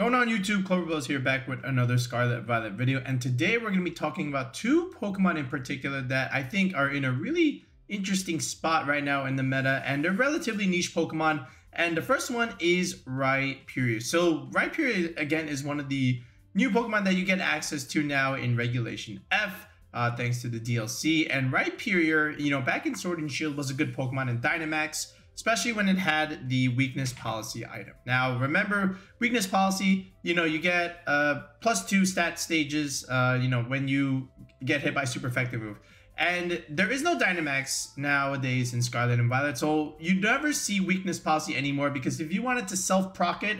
Going on YouTube, Cloverbell's here back with another Scarlet Violet video, and today we're going to be talking about two Pokemon in particular that I think are in a really interesting spot right now in the meta, and they're relatively niche Pokemon. And the first one is Rhyperior. So Rhyperior again is one of the new Pokemon that you get access to now in Regulation F, thanks to the DLC. And Rhyperior, you know, back in Sword and Shield was a good Pokemon in Dynamax, especially when it had the weakness policy item. Now, remember, weakness policy, you know, you get +2 stat stages, you know, when you get hit by super effective move. And there is no Dynamax nowadays in Scarlet and Violet, so you never see weakness policy anymore, because if you wanted to self-proc it,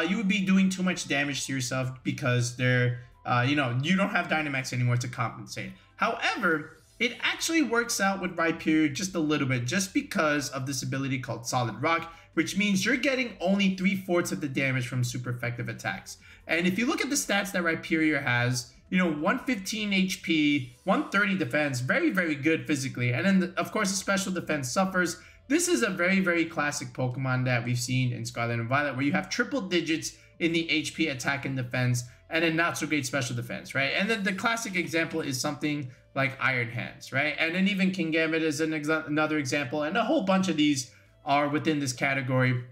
you would be doing too much damage to yourself because they're, you know, you don't have Dynamax anymore to compensate. However, it actually works out with Rhyperior just a little bit, just because of this ability called Solid Rock, which means you're getting only 3/4 of the damage from super effective attacks. And if you look at the stats that Rhyperior has, you know, 115 HP, 130 defense, very, very good physically. And then, of course, the special defense suffers. This is a very, very classic Pokemon that we've seen in Scarlet and Violet, where you have triple digits in the HP, attack, and defense, and then not so great special defense, right? And then the classic example is something like Iron Hands, right? And then even Kingambit is another example, and a whole bunch of these are within this category.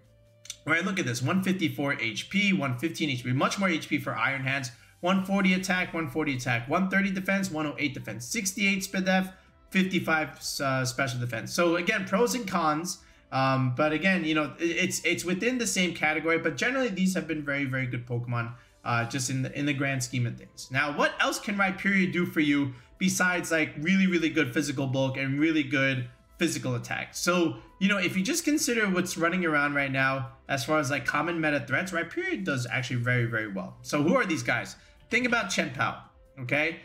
Right, look at this, 154 HP, 115 HP, much more HP for Iron Hands, 140 attack, 140 attack, 130 defense, 108 defense, 68 speed def, 55 special defense. So again, pros and cons, but again, you know, it's within the same category, but generally these have been very, very good Pokemon, just in the grand scheme of things. Now, what else can Rhyperior do for you besides like really, really good physical bulk and really good physical attack? So, you know, if you just consider what's running around right now as far as like common meta threats, Rhyperior does actually very, very well. So who are these guys? Think about Chien-Pao, okay?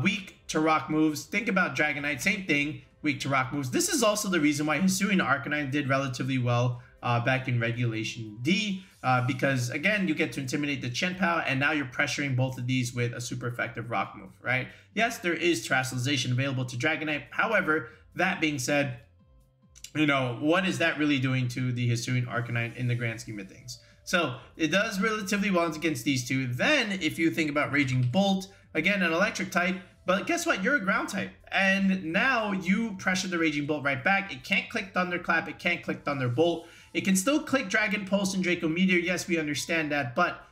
Weak to rock moves. Think about Dragonite, same thing, weak to rock moves. This is also the reason why Hisuian-Arcanine did relatively well back in Regulation D, because again, you get to intimidate the Chien-Pao, and now you're pressuring both of these with a super effective rock move, right? Yes, there is Terastallization available to Dragonite. However, that being said, you know, what is that really doing to the Hisuian-Arcanine in the grand scheme of things? So it does relatively well against these two. Then if you think about Raging Bolt, again, an electric type, but guess what? You're a ground type. And now you pressure the Raging Bolt right back. It can't click Thunderclap. It can't click Thunderbolt. It can still click Dragon Pulse and Draco Meteor. Yes, we understand that, but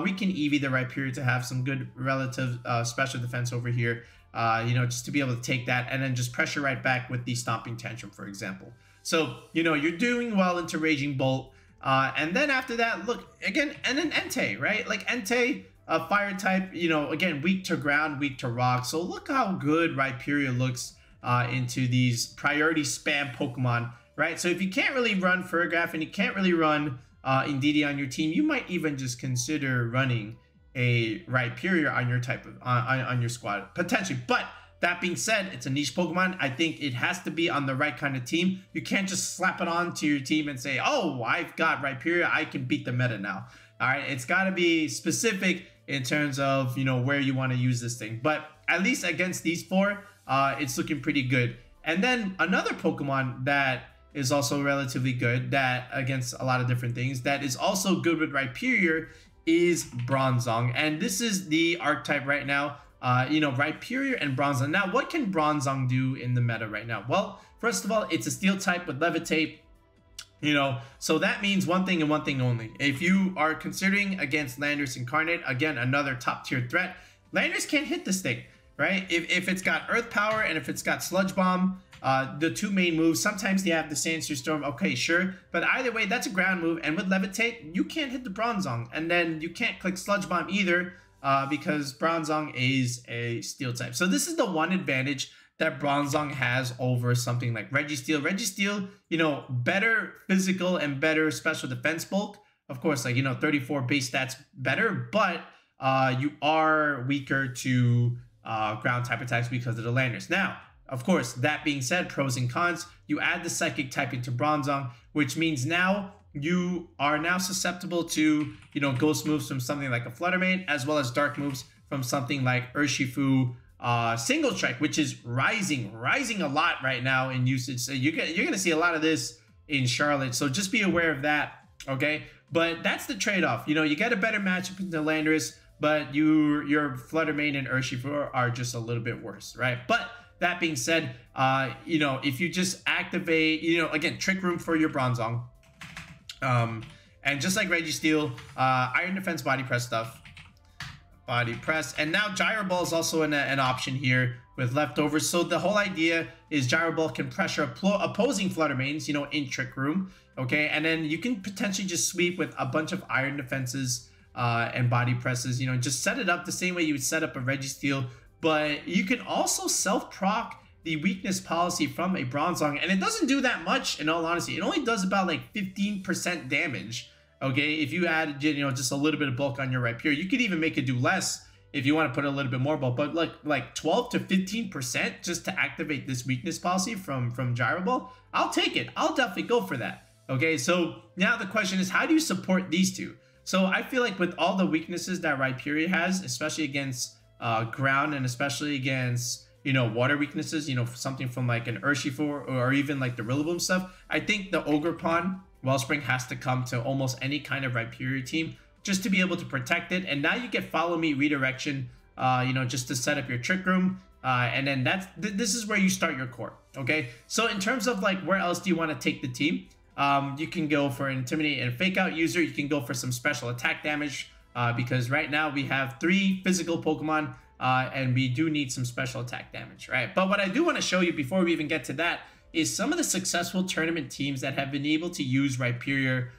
we can EV the Rhyperior to have some good relative special defense over here. You know, just to be able to take that and then just pressure right back with the Stomping Tantrum, for example. So, you know, you're doing well into Raging Bolt. And then after that, look, again, and then Entei, right? Like Entei, fire type, you know, again, weak to ground, weak to rock. So look how good Rhyperior looks into these priority spam Pokemon, right? So if you can't really run Fergraph and you can't really run Indeedee on your team, you might even just consider running a Rhyperior on your type of on your squad potentially. But that being said, it's a niche Pokemon. I think it has to be on the right kind of team. You can't just slap it onto your team and say, oh, I've got Rhyperior, I can beat the meta now. All right, it's got to be specific in terms of, you know, where you want to use this thing. But at least against these four, it's looking pretty good. And then another Pokemon that is also relatively good, that against a lot of different things, that is also good with Rhyperior is Bronzong. And this is the archetype right now. You know, Rhyperior and Bronzong. Now, what can Bronzong do in the meta right now? Well, first of all, it's a steel type with levitate, you know, so that means one thing and one thing only. If you are considering against Landorus-Incarnate, again, another top tier threat, Landorus can't hit this thing, right? If it's got Earth Power and if it's got Sludge Bomb, the two main moves, sometimes they have the Sandstream Storm, okay, sure, but either way, that's a ground move, and with levitate, you can't hit the Bronzong, and then you can't click Sludge Bomb either, because Bronzong is a steel type. So this is the one advantage that Bronzong has over something like Registeel. Registeel, you know, better physical and better special defense bulk. Of course, like, you know, 34 base stats better, but you are weaker to ground type attacks because of the Landorus. Now, of course, that being said, pros and cons, you add the Psychic type into Bronzong, which means now you are now susceptible to, you know, ghost moves from something like a Flutter Mane, as well as dark moves from something like Urshifu Single Strike, which is rising a lot right now in usage. So you're gonna see a lot of this in Charlotte. So just be aware of that. Okay. But that's the trade-off. You know, you get a better matchup in the Landorus, but your Flutter Mane and Urshifu are just a little bit worse, right? But that being said, you know, if you just activate, you know, again, Trick Room for your Bronzong, and just like Registeel, Iron Defense Body Press stuff, Body Press, and now Gyro Ball is also an option here with leftovers. So the whole idea is Gyro Ball can pressure opposing Flutter Manes, you know, in Trick Room, okay? And then you can potentially just sweep with a bunch of Iron Defenses and Body Presses, you know, just set it up the same way you would set up a Registeel. But you can also self-proc the weakness policy from a Bronzong, and it doesn't do that much, in all honesty. It only does about like 15% damage, okay? If you add, you know, just a little bit of bulk on your Rhyperior, you could even make it do less if you want to put a little bit more bulk, but like 12 to 15% just to activate this weakness policy from Gyro Ball, I'll take it. I'll definitely go for that, okay? So now the question is, how do you support these two? So I feel like with all the weaknesses that Rhyperior has, especially against ground and especially against, you know, water weaknesses, you know, something from like an Urshifu or even like the Rillaboom stuff, I think the Ogerpon-Wellspring has to come to almost any kind of Rhyperior team just to be able to protect it. And now you get Follow Me Redirection, you know, just to set up your Trick Room. And then this is where you start your core, okay? So in terms of like where else do you want to take the team? You can go for an Intimidate and Fake Out user. You can go for some special attack damage, because right now we have 3 physical Pokemon, and we do need some special attack damage, right? But what I do want to show you before we even get to that is some of the successful tournament teams that have been able to use Rhyperior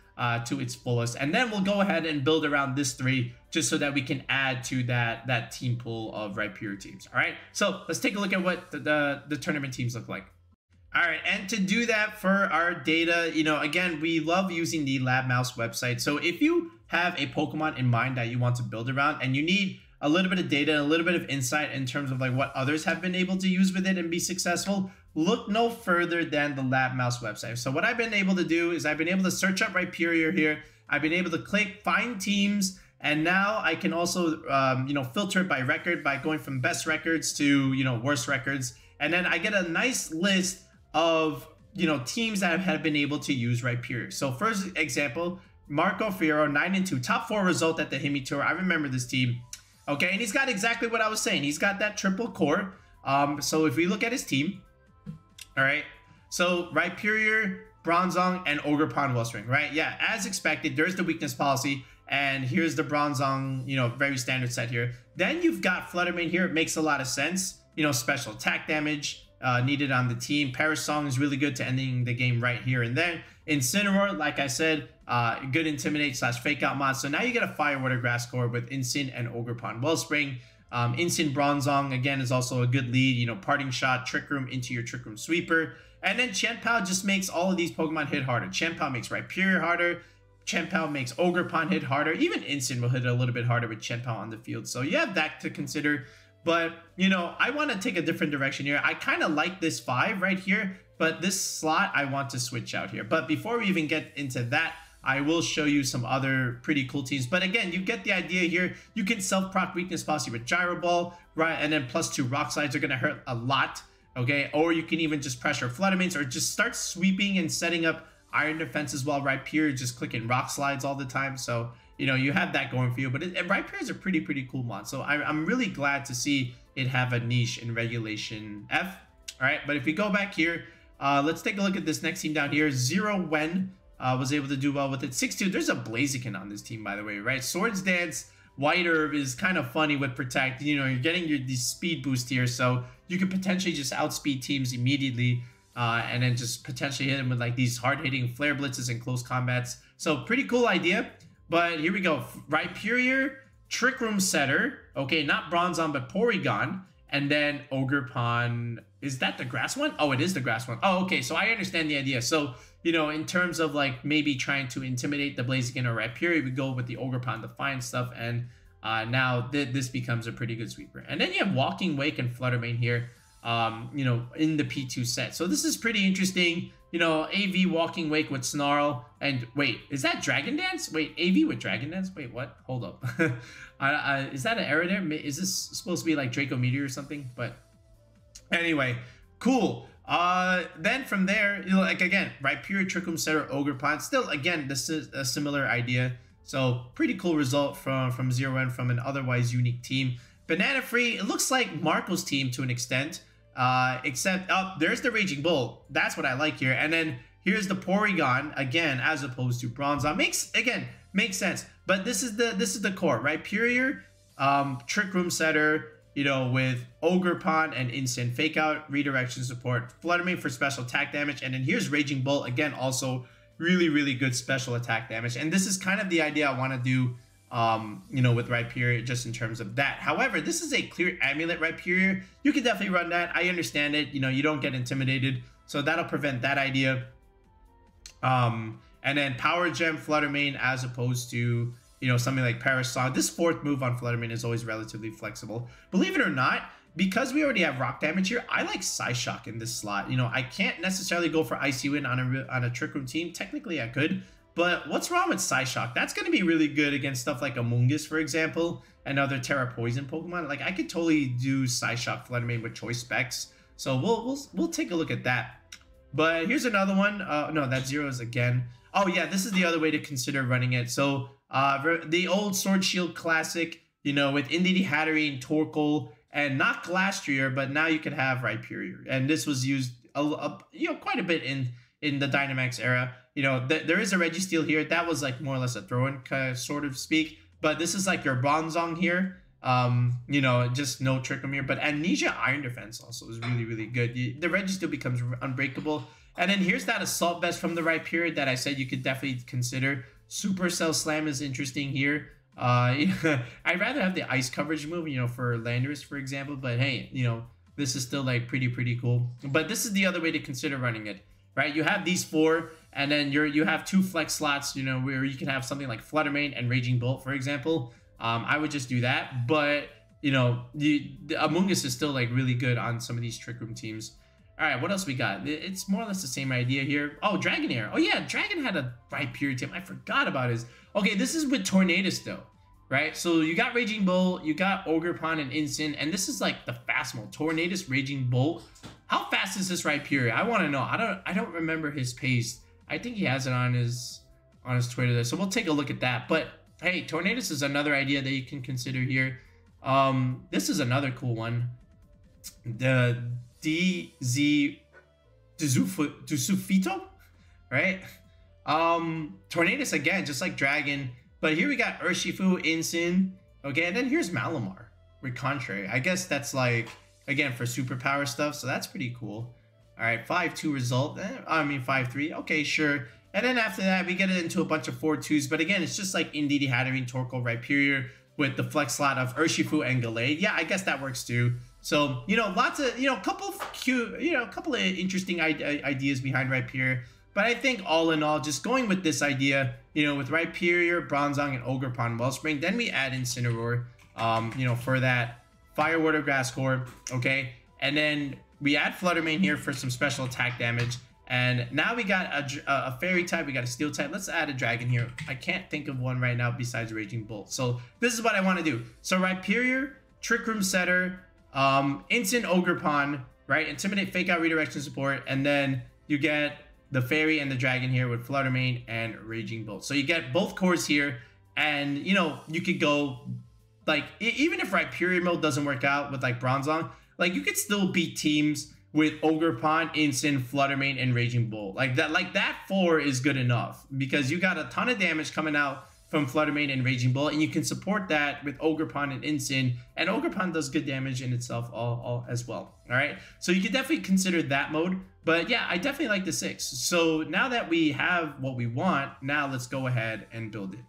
to its fullest. And then we'll go ahead and build around this 3 just so that we can add to that team pool of Rhyperior teams, all right? So let's take a look at what the tournament teams look like. All right, and to do that for our data, you know, again, we love using the Lab Mouse website. So if you have a Pokemon in mind that you want to build around and you need a little bit of data, a little bit of insight in terms of like what others have been able to use with it and be successful, look no further than the Lab Mouse website. So what I've been able to do is I've been able to search up Rhyperior here. I've been able to click find teams, and now I can also, you know, filter it by record by going from best records to, you know, worst records. And then I get a nice list of, you know, teams that have been able to use Rhyperior. So first example, Marco Fierro, 9-2, top 4 result at the Himi Tour. I remember this team. Okay, and he's got exactly what I was saying. He's got that triple core. So if we look at his team, all right, so Rhyperior, Bronzong, and Ogerpon-Wellspring, right? Yeah, as expected, there's the weakness policy, and here's the Bronzong, you know, very standard set here. Then you've got Flutter Mane here. It makes a lot of sense. You know, special attack damage needed on the team. Parasong is really good to ending the game right here and then. Incineroar, like I said, good Intimidate / Fake Out mod. So now you get a Fire Water Grass core with Incin and Ogerpon-Wellspring. Incin Bronzong, again, is also a good lead. You know, Parting Shot, Trick Room into your Trick Room Sweeper. And then Chien-Pao just makes all of these Pokemon hit harder. Chien-Pao makes Rhyperior harder. Chien-Pao makes Ogerpon hit harder. Even Incin will hit a little bit harder with Chien-Pao on the field. So you have that to consider. But, you know, I want to take a different direction here. I kind of like this 5 right here, but this slot I want to switch out here. But before we even get into that, I will show you some other pretty cool teams. But again, you get the idea here. You can self-proc weakness policy with Gyro Ball, right? And then +2 Rock Slides are going to hurt a lot, okay? Or you can even just pressure Flutter Manes or just start sweeping and setting up Iron Defenses while Rhyperior just clicking Rock Slides all the time. So, you know, you have that going for you. But Rhyperior is a pretty cool mod. So I'm really glad to see it have a niche in regulation F. All right, but if we go back here, let's take a look at this next team down here. Zero Wen was able to do well with it. 6-2. There's a Blaziken on this team, by the way, right? Swords Dance, White Herb is kind of funny with Protect. You know, you're getting these speed boost here, so you could potentially just outspeed teams immediately, and then just potentially hit them with like these hard-hitting Flare Blitzes and close combats. So pretty cool idea. But here we go. Rhyperior, Trick Room Setter. Okay, not Bronzong, but Porygon. And then Ogerpon. Is that the grass one? Oh, it is the grass one. Oh, okay. So I understand the idea. So, you know, in terms of like maybe trying to intimidate the Blaziken or Rhyperior, we go with the Ogerpon Defiant stuff. And now this becomes a pretty good sweeper. And then you have Walking Wake and Flutter Mane here, you know, in the P2 set. So this is pretty interesting. You know, AV Walking Wake with Snarl. And wait, is that Dragon Dance? Wait, AV with Dragon Dance? Wait, what? Hold up. Is that an error there? Is this supposed to be like Draco Meteor or something? But anyway, cool. Then from there, you know, like again, Rhyperior, Trick Room Setter, Ogerpon. Still, again, this is a similar idea. So pretty cool result from 0N from an otherwise unique team. Banana Free, it looks like Marco's team to an extent. Except, oh, there's the Raging Bolt. That's what I like here. And then here's the Porygon, again, as opposed to Bronzong. Makes sense. But this is the core, right? Rhyperior, Trick Room Setter, you know, with Ogerpon and Instant Fake Out, redirection support, Flutter Mane for special attack damage, and then here's Raging Bolt, again, also really good special attack damage. And this is kind of the idea I want to do, you know, with Rhyperior, just in terms of that. However, this is a clear amulet Rhyperior. You can definitely run that. I understand it. You know, you don't get intimidated, so that'll prevent that idea. And then Power Gem Flutter Mane as opposed to, you know, something like Parasong. This fourth move on Flutter Mane is always relatively flexible. Believe it or not, because we already have rock damage here, I like Psyshock in this slot. You know, I can't necessarily go for Icy Wind on a Trick Room team. Technically, I could. But what's wrong with Psyshock? That's going to be really good against stuff like Amoonguss, for example, and other Terra Poison Pokemon. Like, I could totally do Psyshock Flutter Mane with choice specs. So we'll take a look at that. But here's another one. No, that zeros again. Oh, yeah, this is the other way to consider running it. So the old Sword Shield Classic, you know, with Indeedee, Hatterene, Torkoal, and not Glastrier, but now you can have Rhyperior. And this was used, you know, quite a bit in the Dynamax era. You know, there is a Registeel here. That was like more or less a throw-in, sort of speak. But this is like your Bronzong here. You know, just no Trick Room here. But Amnesia Iron Defense also is really good. The Registeel becomes unbreakable. And then here's that Assault Vest from the Rhyperior that I said you could definitely consider. Supercell Slam is interesting here. I'd rather have the ice coverage move, you know, for Landorus, for example. But hey, you know, this is still like pretty cool. But this is the other way to consider running it, right? You have these four, and then you have two flex slots, you know, where you can have something like Flutter Mane and Raging Bolt, for example. I would just do that. But you know, the Amoonguss is still like really good on some of these Trick Room teams. All right, what else we got? It's more or less the same idea here. Oh, Dragonair. Oh, yeah, Dragon had a Rhyperior team. I forgot about his. Okay, this is with Tornadus, though, right? So you got Raging Bolt, you got Ogerpon and Incin, and this is like the fast mode. Tornadus, Raging Bolt. How fast is this Rhyperior? I want to know. I don't remember his pace. I think he has it on his Twitter there. So we'll take a look at that. But hey, Tornadus is another idea that you can consider here. This is another cool one. The DZ Dusufito, right? Tornadus again, just like Dragon. But here we got Urshifu, Incin. Okay, and then here's Malamar with Contrary. I guess that's like, again, for superpower stuff. So that's pretty cool. All right, 5-2 result. I mean, 5-3. Okay, sure. And then after that, we get into a bunch of 4-2s. But again, it's just like Indeedee, Hatterene, Torkoal, Rhyperior with the flex slot of Urshifu and Gallade. Yeah, I guess that works too. So, you know, lots of, you know, a couple of interesting ideas behind Rhyperior. But I think all in all, just going with this idea, you know, with Rhyperior, Bronzong, and Ogerpon-Wellspring, then we add Incineroar, you know, for that Fire, Water, Grass core, okay? And then we add Flutter Mane here for some special attack damage. And now we got a Fairy type, we got a Steel type. Let's add a Dragon here. I can't think of one right now besides Raging Bolt. So this is what I want to do. So Rhyperior, Trick Room Setter, Instant Ogerpon, right? Intimidate Fake Out, redirection support, and then you get the Fairy and the Dragon here with Flutter Mane and Raging Bolt. So you get both cores here, and you know, you could go like, even if Rhyperior mode doesn't work out with like Bronzong, like you could still beat teams with Ogerpon, Instant, Flutter Mane, and Raging Bolt. Like that 4 is good enough because you got a ton of damage coming out from Flutter Mane and Raging Bolt, and you can support that with Ogerpon and Instant, and Ogerpon does good damage in itself all as well. All right, so you could definitely consider that mode. But yeah, I definitely like the 6. So now that we have what we want, now let's go ahead and build it.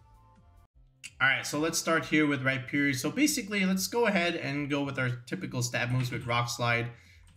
All right, so let's start here with Rhyperior. So basically, let's go ahead and go with our typical stab moves with Rock Slide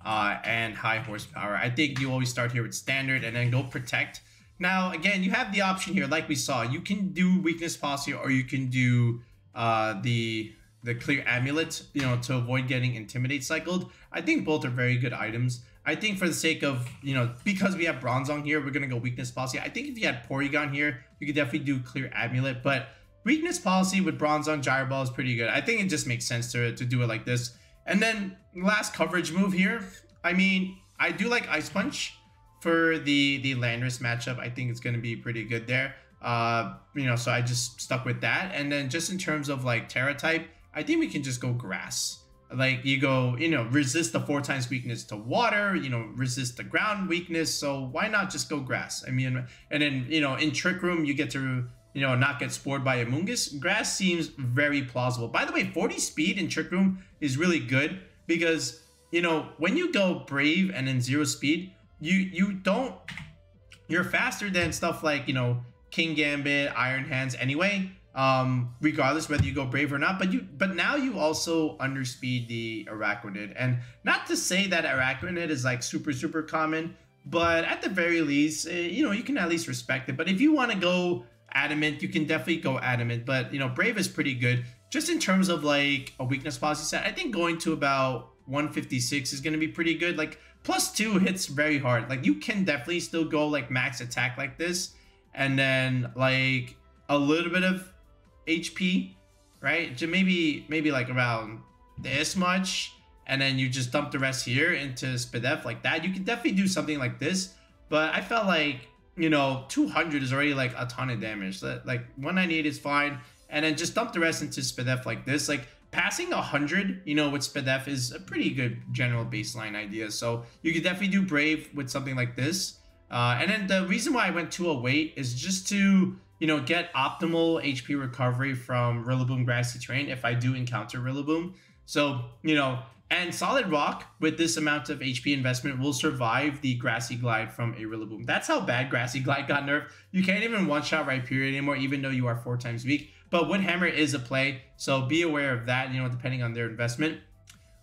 and High Horsepower. I think you always start here with Standard and then go Protect. Now, again, you have the option here, like we saw. You can do Weakness Policy, or you can do the Clear Amulet, you know, to avoid getting Intimidate cycled. I think both are very good items. I think for the sake of, you know, because we have Bronzong here, we're going to go Weakness Policy. I think if you had Porygon here, you could definitely do Clear Amulet. But Weakness Policy with Bronzong, Gyro Ball is pretty good. I think it just makes sense to do it like this. And then last coverage move here. I mean, I do like Ice Punch for the Landorus matchup. I think it's going to be pretty good there. You know, so I just stuck with that. And then just in terms of like Terra type, I think we can just go Grass. Like you go, you know, resist the 4 times weakness to water, you know, resist the ground weakness. So why not just go Grass? I mean, and then, you know, in Trick Room, you get to, you know, not get spored by Amoonguss. Grass seems very plausible. By the way, 40 speed in Trick Room is really good because, you know, when you go Brave and then 0 speed, you're faster than stuff like, you know, King Gambit, Iron Hands anyway. Regardless whether you go Brave or not, but now you also underspeed the Araquanid. And not to say that Araquanid is like super common, but at the very least, you know, you can at least respect it. But if you want to go Adamant, you can definitely go Adamant. But, you know, Brave is pretty good. Just in terms of like a weakness policy set, I think going to about 156 is going to be pretty good. Like +2 hits very hard. Like you can definitely still go like max attack like this. And then like a little bit of HP, right? Maybe like around this much, and then you just dump the rest here into Spadef like that. You can definitely do something like this, but I felt like, you know, 200 is already like a ton of damage. Like 198 is fine, and then just dump the rest into Spadef like this. Like passing 100, you know, with Spadef is a pretty good general baseline idea. So you could definitely do Brave with something like this. And then the reason why I went to a wait is just to, you know, get optimal HP recovery from Rillaboom Grassy Terrain if I do encounter Rillaboom. So, you know, and Solid Rock with this amount of HP investment will survive the Grassy Glide from a Rillaboom. That's how bad Grassy Glide got nerfed. You can't even one-shot Rhyperior anymore, even though you are 4 times weak. But Wood Hammer is a play, so be aware of that, you know, depending on their investment.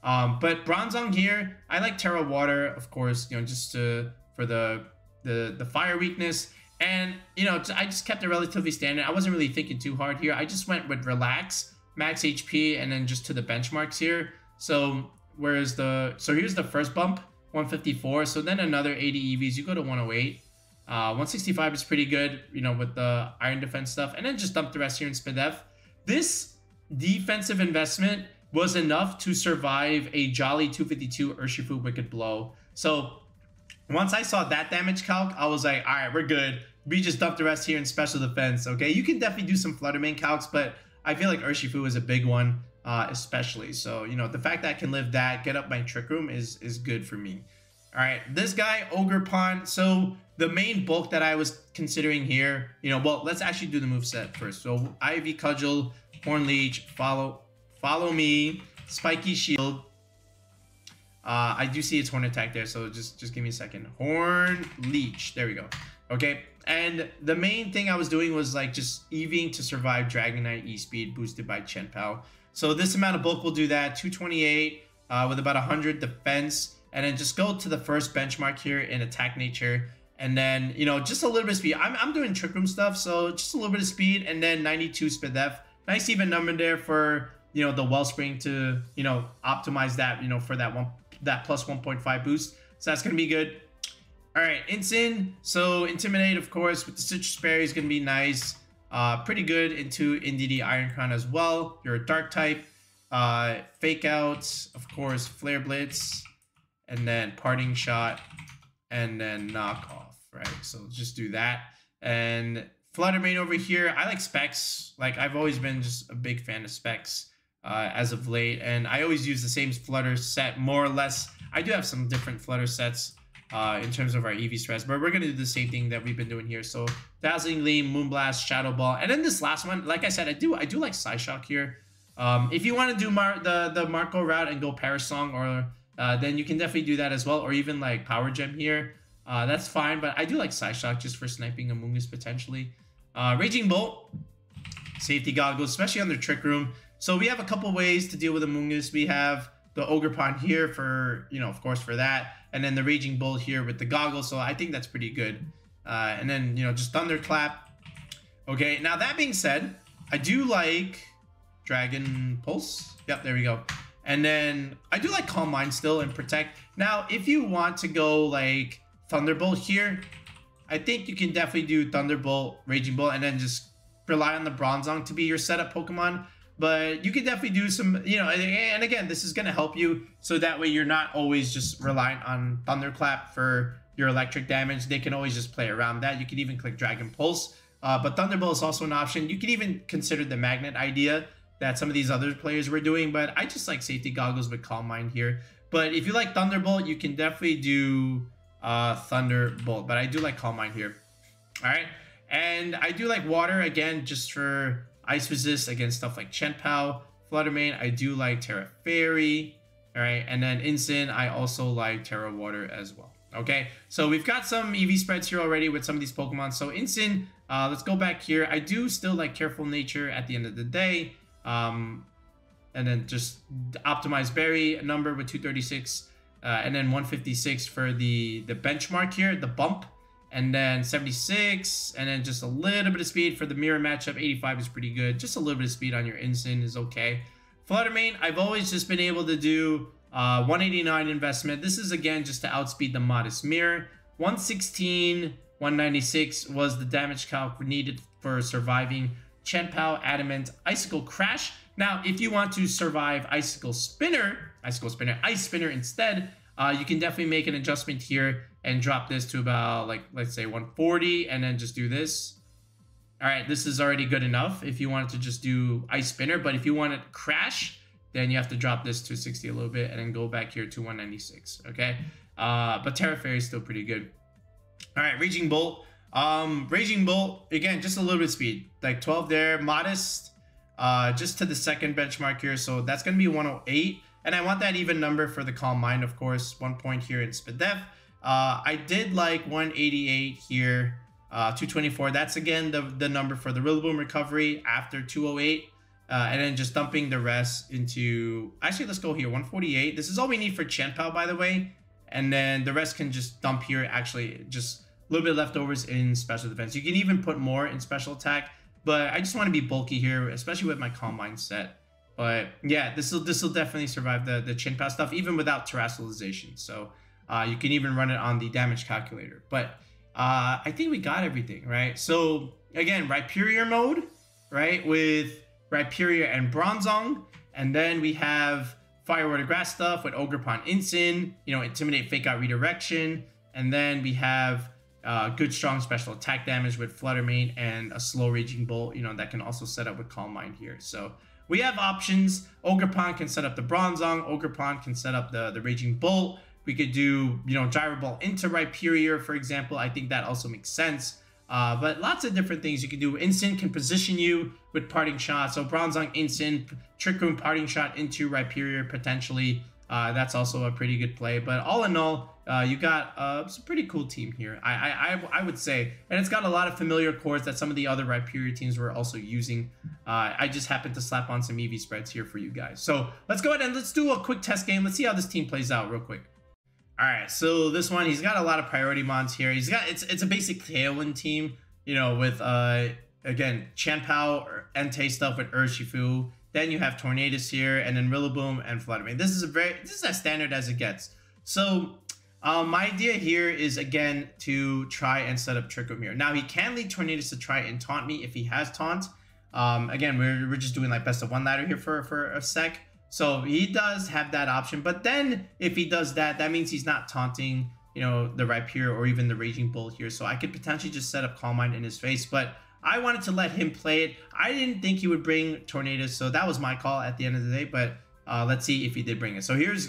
But Bronzong here, I like Terra Water, of course, you know, just for the fire weakness. And, you know, I just kept it relatively standard. I wasn't really thinking too hard here. I just went with Relax, Max HP, and then just to the benchmarks here. So, here's the first bump, 154. So then another 80 EVs, you go to 108. 165 is pretty good, you know, with the Iron Defense stuff. And then just dump the rest here in Spadef. This defensive investment was enough to survive a Jolly 252 Urshifu Wicked Blow. So, once I saw that damage calc, I was like, all right, we're good. We just dump the rest here in special defense, okay? You can definitely do some Flutter Mane calcs, but I feel like Urshifu is a big one, especially. So, you know, the fact that I can live that, get up my Trick Room is good for me. All right, this guy, Ogerpon. So, the main bulk that I was considering here, you know, well, let's actually do the moveset first. So, Ivy Cudgel, Horn Leech, follow me, Spiky Shield. I do see its Horn Attack there, so just give me a second. Horn Leech, there we go. Okay, and the main thing I was doing was like just EVing to survive Dragonite E-Speed boosted by Chien-Pao. So this amount of bulk will do that, 228 with about 100 defense, and then just go to the first benchmark here in Attack Nature, and then, you know, just a little bit of speed. I'm doing Trick Room stuff, so just a little bit of speed, and then 92 Spadef. Nice even number there for, you know, the Wellspring to, you know, optimize that, you know, for that plus 1.5 boost. So that's going to be good. All right, Incin. So Intimidate, of course, with the Citrus Berry is going to be nice. Pretty good into NDD Iron Crown as well. You're a Dark type. Fake Out, of course, Flare Blitz. And then Parting Shot. And then Knock Off, right? So just do that. And Flutter Mane over here. I like Specs. Like, I've always been just a big fan of Specs. As of late, and I always use the same Flutter set, more or less. I do have some different Flutter sets in terms of our EV stress, but we're going to do the same thing that we've been doing here. So Dazzling Gleam, Moonblast, Shadow Ball, and then this last one, like I said, I do like Psyshock here. If you want to do the Marco route and go Parasong, or then you can definitely do that as well, or even like Power Gem here. That's fine, but I do like Psyshock just for sniping Amoonguss potentially. Raging Bolt, Safety Goggles, especially under Trick Room. So we have a couple ways to deal with Amoonguss. We have the Ogerpon here for, you know, of course, for that. And then the Raging Bull here with the goggles. So I think that's pretty good. And then, you know, just Thunderclap. Okay, now that being said, I do like Dragon Pulse. Yep, there we go. And then I do like Calm Mind still and Protect. Now, if you want to go like Thunderbolt here, I think you can definitely do Thunderbolt, Raging Bull, and then just rely on the Bronzong to be your setup Pokemon. but you could definitely do some, you know, and again, this is going to help you so that way you're not always just reliant on Thunderclap for your electric damage. They can always just play around that. You could even click Dragon Pulse, but Thunderbolt is also an option. You could even consider the Magnet idea that some of these other players were doing, but I just like Safety Goggles with Calm Mind here. But if you like Thunderbolt, you can definitely do Thunderbolt, but I do like Calm Mind here. All right, and I do like Water, again, just for Ice Resist against stuff like Chien-Pao. Flutter Mane, I do like Terra Fairy. All right, and then Incin, I also like Terra Water as well. Okay, so we've got some EV spreads here already with some of these Pokemon. So Incin, let's go back here. I do still like Careful Nature at the end of the day. And then just Optimize Berry number with 236. And then 156 for the benchmark here, the bump. And then 76. And then just a little bit of speed for the mirror matchup. 85 is pretty good. Just a little bit of speed on your Incin is okay. Flutter Mane, I've always just been able to do 189 investment. This is again just to outspeed the Modest Mirror. 116, 196 was the damage calc needed for surviving Chien-Pao, Adamant, Icicle Crash. Now, if you want to survive Ice Spinner instead, you can definitely make an adjustment here and drop this to about, like, let's say 140, and then just do this. All right, this is already good enough if you wanted to just do Ice Spinner, but if you want to Crash, then you have to drop this to 60 a little bit and then go back here to 196, okay? But Terra Fairy is still pretty good. All right, Raging Bolt. Raging Bolt, again, just a little bit of speed. Like 12 there, Modest, just to the second benchmark here. So that's going to be 108. And I want that even number for the Calm Mind, of course. 1 point here in Spadef. I did like 188 here, 224. That's, again, the number for the Rillaboom recovery after 208. And then just dumping the rest into... Actually, let's go here, 148. This is all we need for Chien-Pao, by the way. And then the rest can just dump here, actually, just a little bit leftovers in special defense. You can even put more in special attack, but I just want to be bulky here, especially with my Calm Mind set. But yeah, this will definitely survive the Chien-Pao stuff, even without terrestrialization. So you can even run it on the damage calculator. But I think we got everything, right? So again, Rhyperior mode, right, with Rhyperior and Bronzong, and then we have Fire, Water, Grass stuff with Ogerpon-Incin, you know, Intimidate, Fake Out, Redirection, and then we have good, strong special attack damage with Flutter Mane and a slow Raging Bolt, you know, that can also set up with Calm Mind here. So we have options. Ogerpon can set up the Bronzong. Ogerpon can set up the Raging Bolt. We could do, you know, Gyro Ball into Rhyperior, for example. I think that also makes sense. But lots of different things you can do. Incin can position you with Parting Shot. So Bronzong, Incin, Trick Room, Parting Shot into Rhyperior potentially. That's also a pretty good play. But all in all, you got some pretty cool team here, I would say. And it's got a lot of familiar cores that some of the other Rhyperior teams were also using. I just happened to slap on some EV spreads here for you guys. So let's go ahead and let's do a quick test game. Let's see how this team plays out real quick. All right, so this one, he's got a lot of priority mons here. He's got, it's a basic Tailwind team, you know, with, again, Chien-Pao or Entei stuff with Urshifu. Then you have Tornadus here, and then Rillaboom and Flutter Mane. This is as standard as it gets. So my idea here is, again, to try and set up Trick Room here. Now, he can lead Tornadus to try and taunt me if he has taunt. Again, we're just doing like best of one ladder here for a sec. So he does have that option, but then if he does that, that means he's not taunting, you know, the Rhyperior or even the Raging Bolt here. So I could potentially just set up Calm Mind in his face, but I wanted to let him play it. I didn't think he would bring Tornadus, so that was my call at the end of the day, but let's see if he did bring it. So here we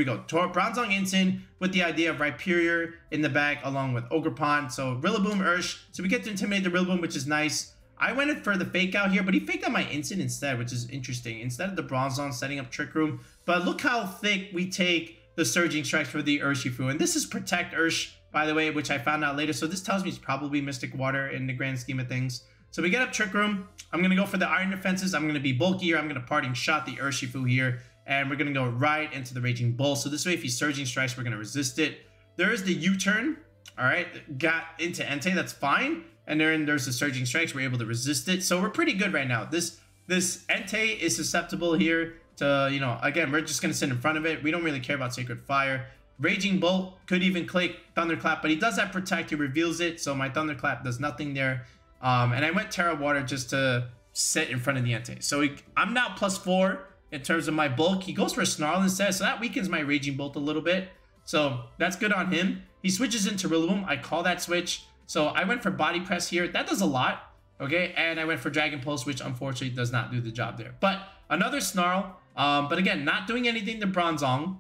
go. Bronzong Incin with the idea of Rhyperior in the back along with Ogerpon. So Rillaboom, Ursh. So we get to intimidate the Rillaboom, which is nice. I went in for the Fake Out here, but he faked out my Incin instead, which is interesting. Instead of the Bronzong setting up Trick Room. But look how thick we take the Surging Strikes for the Urshifu. And this is Protect Ursh, by the way, which I found out later. So this tells me it's probably Mystic Water in the grand scheme of things. So we get up Trick Room. I'm going to go for the Iron Defenses. I'm going to be bulkier. I'm going to Parting Shot the Urshifu here. And we're going to go right into the Raging Bull. So this way, if he Surging Strikes, we're going to resist it. There is the U-turn. All right. Got into Entei. That's fine. And then there's the Surging Strikes. We're able to resist it. So we're pretty good right now. This Entei is susceptible here to, you know, again, we're just going to sit in front of it. We don't really care about Sacred Fire. Raging Bolt could even click Thunderclap, but he does have Protect. He reveals it. So my Thunderclap does nothing there. And I went Terra Water just to sit in front of the Entei. So I'm now +4 in terms of my bulk. He goes for a Snarl instead, so that weakens my Raging Bolt a little bit. So that's good on him. He switches into Rillaboom. I call that switch. So I went for Body Press here. That does a lot, okay? And I went for Dragon Pulse, which unfortunately does not do the job there. But another Snarl, but again, not doing anything to Bronzong.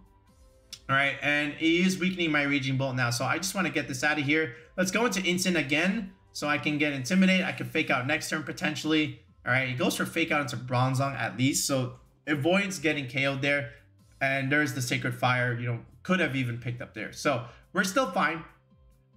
All right, and he is weakening my Raging Bolt now. So I just want to get this out of here. Let's go into Incin again so I can get Intimidate. I can Fake Out next turn potentially. All right, he goes for Fake Out into Bronzong at least. So avoids getting KO'd there. And there's the Sacred Fire, you know, could have even picked up there. So we're still fine.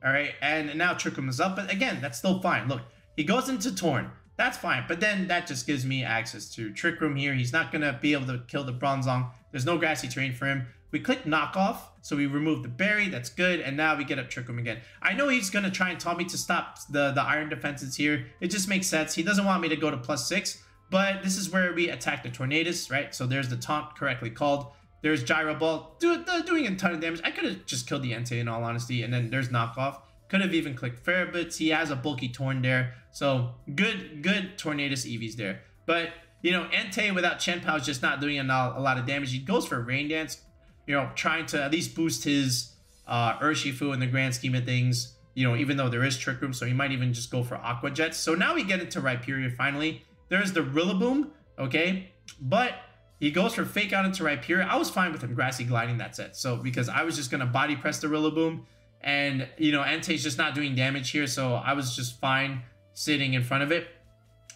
All right, and now Trick Room is up. But again, that's still fine. Look, he goes into Torn. That's fine. But then that just gives me access to Trick Room here. He's not going to be able to kill the Bronzong. There's no grassy terrain for him. We click Knockoff, so we remove the berry. That's good, and now we get a Trick Room again. I know he's going to try and taunt me to stop the iron defenses here. It just makes sense. He doesn't want me to go to +6, but this is where we attack the Tornadus, right? So there's the taunt correctly called. There's Gyro Ball doing a ton of damage. I could have just killed the Entei in all honesty, and then there's Knockoff. Could have even clicked Ferrobits. He has a bulky Torn there, so good Tornadus EVs there. But, you know, Entei without Chien-Pao is just not doing a lot of damage. He goes for Rain Dance, you know, trying to at least boost his Urshifu in the grand scheme of things, you know, even though there is Trick Room, so he might even just go for Aqua Jets. So now we get into Rhyperior finally. There's the Rillaboom, okay? But he goes for Fake Out into Rhyperior. I was fine with him Grassy Gliding that set, so because I was just going to Body Press the Rillaboom, and, you know, Entei's just not doing damage here, so I was just fine sitting in front of it.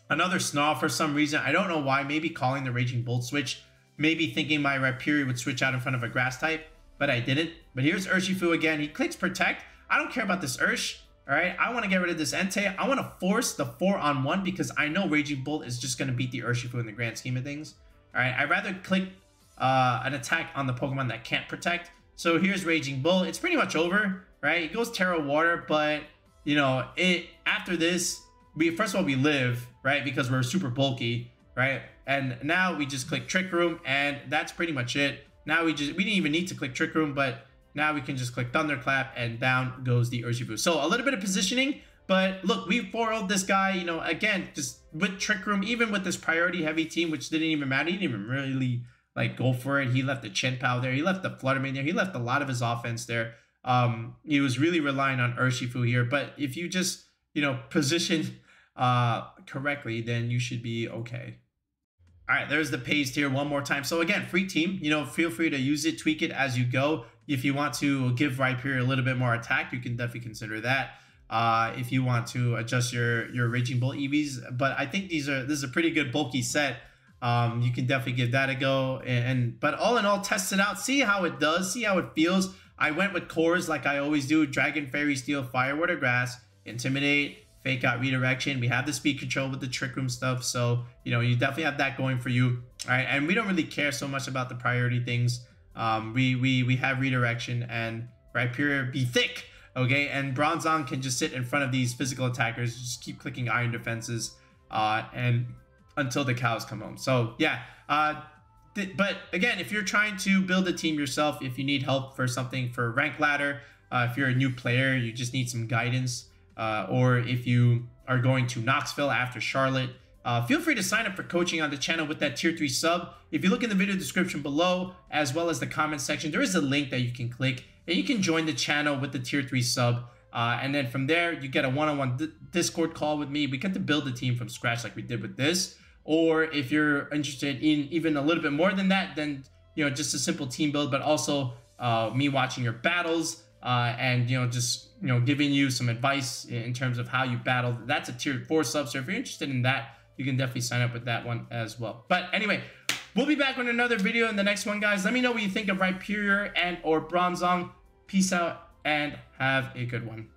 Another Snarl for some reason. I don't know why. Maybe calling the Raging Bolt switch. Maybe thinking my Rhyperior would switch out in front of a grass type, but I didn't. But here's Urshifu again. He clicks Protect. I don't care about this Ursh, all right? I want to get rid of this Entei. I want to force the 4-on-1 because I know Raging Bolt is just going to beat the Urshifu in the grand scheme of things, all right? I'd rather click an attack on the Pokemon that can't Protect. So here's Raging Bolt. It's pretty much over, right? It goes Terra Water, but, you know, after this, first of all, we live, right? Because we're super bulky, right? And now we just click Trick Room, and that's pretty much it. Now we didn't even need to click Trick Room, but now we can just click Thunderclap, and down goes the Urshifu. So a little bit of positioning, but look, we 4-0'd this guy, you know, again, just with Trick Room, even with this priority heavy team, which didn't even matter. He didn't even really, like, go for it. He left the Chien-Pao there. He left the Flutter Mane there. He left a lot of his offense there. He was really relying on Urshifu here, but if you just, you know, position correctly, then you should be okay. All right, there's the paste here one more time. So again, free team, you know, feel free to use it, tweak it as you go. If you want to give Rhyperior a little bit more attack, you can definitely consider that. If you want to adjust your Raging Bolt EVs, but I think this is a pretty good bulky set. You can definitely give that a go. But all in all, test it out, see how it does, see how it feels. I went with cores like I always do: Dragon, Fairy, Steel, Fire, Water, Grass, Intimidate, Fake Out, Redirection. We have the speed control with the Trick Room stuff, so, you know, you definitely have that going for you. All right, and we don't really care so much about the priority things. We have Redirection, and Rhyperior be thick, okay? And Bronzong can just sit in front of these physical attackers, just keep clicking iron defenses, and until the cows come home. So yeah, but again, if you're trying to build a team yourself, if you need help for something for rank ladder, if you're a new player, you just need some guidance, or if you are going to Knoxville after Charlotte, feel free to sign up for coaching on the channel with that tier 3 sub. If you look in the video description below, as well as the comment section, there is a link that you can click, and you can join the channel with the tier 3 sub. And then from there, you get a one-on-one Discord call with me. We get to build a team from scratch like we did with this. Or if you're interested in even a little bit more than that, then, you know, just a simple team build, but also me watching your battles, and, you know, just, you know, giving you some advice in terms of how you battle. That's a tier 4 sub. So if you're interested in that, you can definitely sign up with that one as well. But anyway, we'll be back with another video in the next one, guys. Let me know what you think of Rhyperior and or Bronzong. Peace out and have a good one.